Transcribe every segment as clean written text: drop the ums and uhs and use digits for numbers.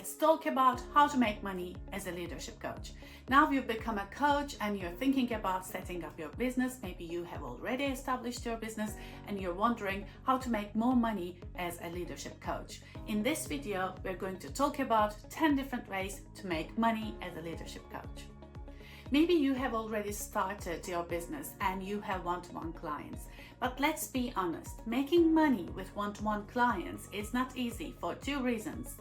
let's talk about how to make money as a leadership coach. Now you've become a coach and you're thinking about setting up your business. Maybe you have already established your business and you're wondering how to make more money as a leadership coach. In this video, we're going to talk about 10 different ways to make money as a leadership coach. Maybe you have already started your business and you have one-to-one clients. But let's be honest, making money with one-to-one clients is not easy for two reasons.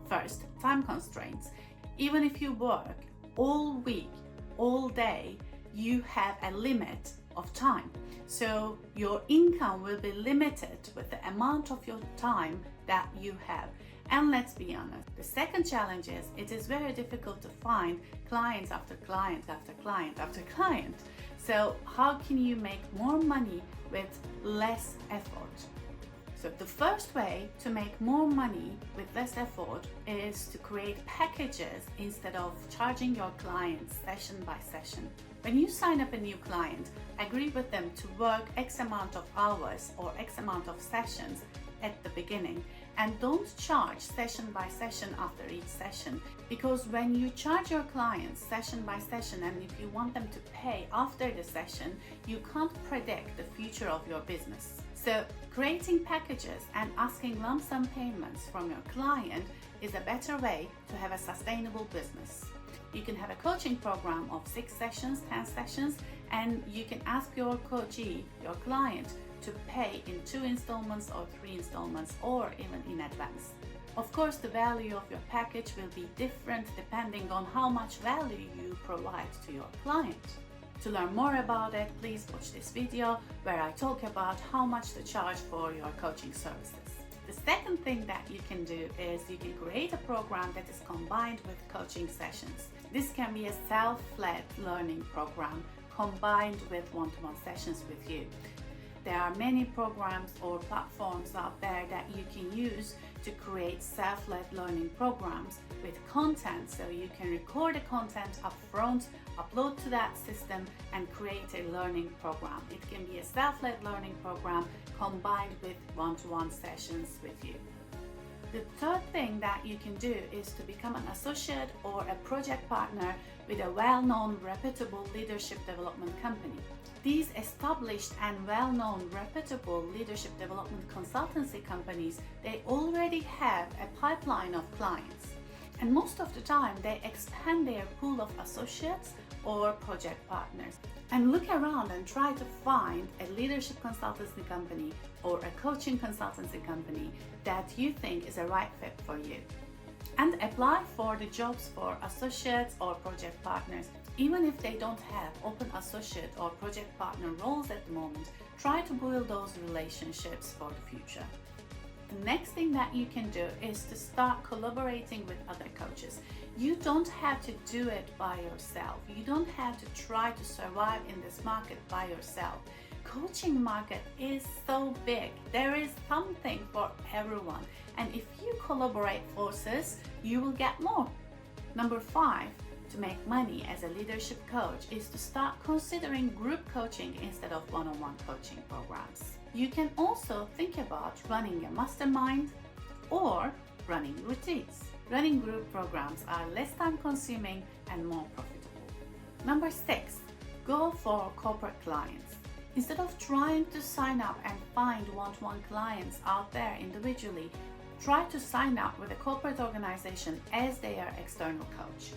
First, time constraints. Even if you work all week, all day, you have a limit of time. So your income will be limited with the amount of your time that you have. And let's be honest, the second challenge is it is very difficult to find clients after client after client after client. So how can you make more money with less effort? So the first way to make more money with less effort is to create packages instead of charging your clients session by session. When you sign up a new client, agree with them to work X amount of hours or X amount of sessions at the beginning, and don't charge session by session after each session, because when you charge your clients session by session and if you want them to pay after the session, you can't predict the future of your business. So creating packages and asking lump sum payments from your client is a better way to have a sustainable business. You can have a coaching program of 6 sessions, 10 sessions, and you can ask your coachee, your client, to pay in 2 installments or 3 installments or even in advance. Of course, the value of your package will be different depending on how much value you provide to your client. To learn more about it, please watch this video where I talk about how much to charge for your coaching services. The second thing that you can do is you can create a program that is combined with coaching sessions. This can be a self-led learning program combined with one-to-one sessions with you. There are many programs or platforms out there that you can use to create self-led learning programs with content, so you can record the content up front, upload to that system and create a learning program. It can be a self-led learning program combined with one-to-one sessions with you. The third thing that you can do is to become an associate or a project partner with a well-known, reputable leadership development company. These established and well-known reputable leadership development consultancy companies, they already have a pipeline of clients. And most of the time, they expand their pool of associates or project partners. And look around and try to find a leadership consultancy company or a coaching consultancy company that you think is a right fit for you. And apply for the jobs for associates or project partners. Even if they don't have open associate or project partner roles at the moment, try to build those relationships for the future. The next thing that you can do is to start collaborating with other coaches. You don't have to do it by yourself. You don't have to try to survive in this market by yourself. Coaching market is so big. There is something for everyone. And if you collaborate forces, you will get more. Number 5, to make money as a leadership coach is to start considering group coaching instead of one-on-one coaching programs. You can also think about running a mastermind or running retreats. Running group programs are less time consuming and more profitable. Number 6, go for corporate clients. Instead of trying to sign up and find one-to-one clients out there individually, try to sign up with a corporate organization as their external coach.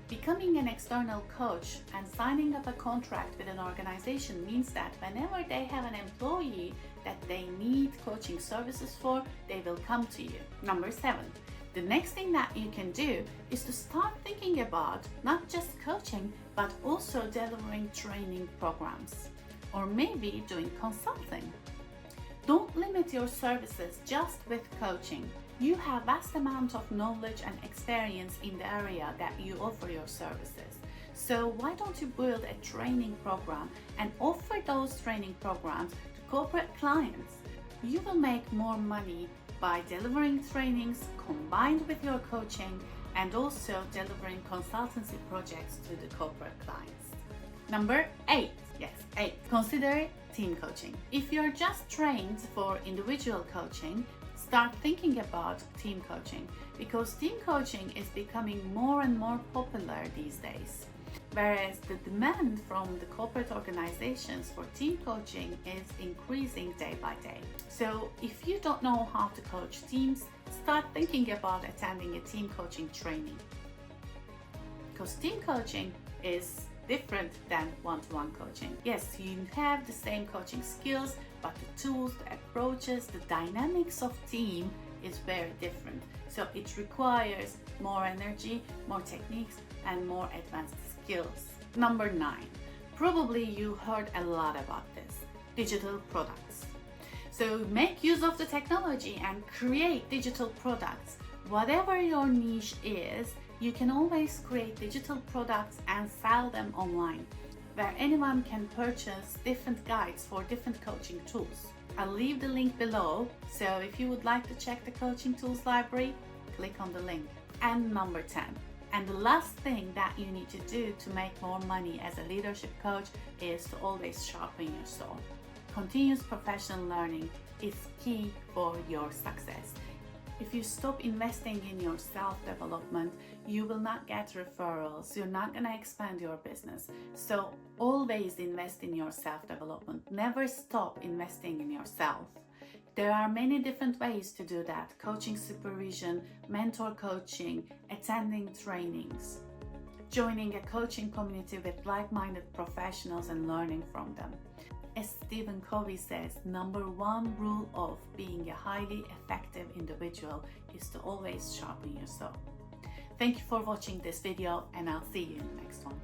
Becoming an external coach and signing up a contract with an organization means that whenever they have an employee that they need coaching services for, they will come to you. Number 7, the next thing that you can do is to start thinking about not just coaching, but also delivering training programs, or maybe doing consulting. Don't limit your services just with coaching. You have vast amount of knowledge and experience in the area that you offer your services. So why don't you build a training program and offer those training programs to corporate clients? You will make more money by delivering trainings combined with your coaching and also delivering consultancy projects to the corporate clients. Number 8. Yes, 8. Consider team coaching. If you're just trained for individual coaching, start thinking about team coaching, because team coaching is becoming more and more popular these days. Whereas the demand from the corporate organizations for team coaching is increasing day by day. So if you don't know how to coach teams, start thinking about attending a team coaching training. Because team coaching is different than one-to-one coaching. Yes, you have the same coaching skills, but the tools, the approaches, the dynamics of team is very different. So it requires more energy, more techniques, and more advanced skills. Number 9. Probably you heard a lot about this. Digital products. So make use of the technology and create digital products. Whatever your niche is, you can always create digital products and sell them online, where anyone can purchase different guides for different coaching tools. I'll leave the link below, so if you would like to check the coaching tools library, click on the link. And number 10. And the last thing that you need to do to make more money as a leadership coach is to always sharpen your saw. Continuous professional learning is key for your success. If you stop investing in your self-development, you will not get referrals. You're not going to expand your business. So always invest in your self-development. Never stop investing in yourself. There are many different ways to do that: coaching supervision, mentor coaching, attending trainings, joining a coaching community with like-minded professionals and learning from them. As Stephen Covey says, number 1 rule of being a highly effective individual is to always sharpen your saw. Thank you for watching this video, and I'll see you in the next one.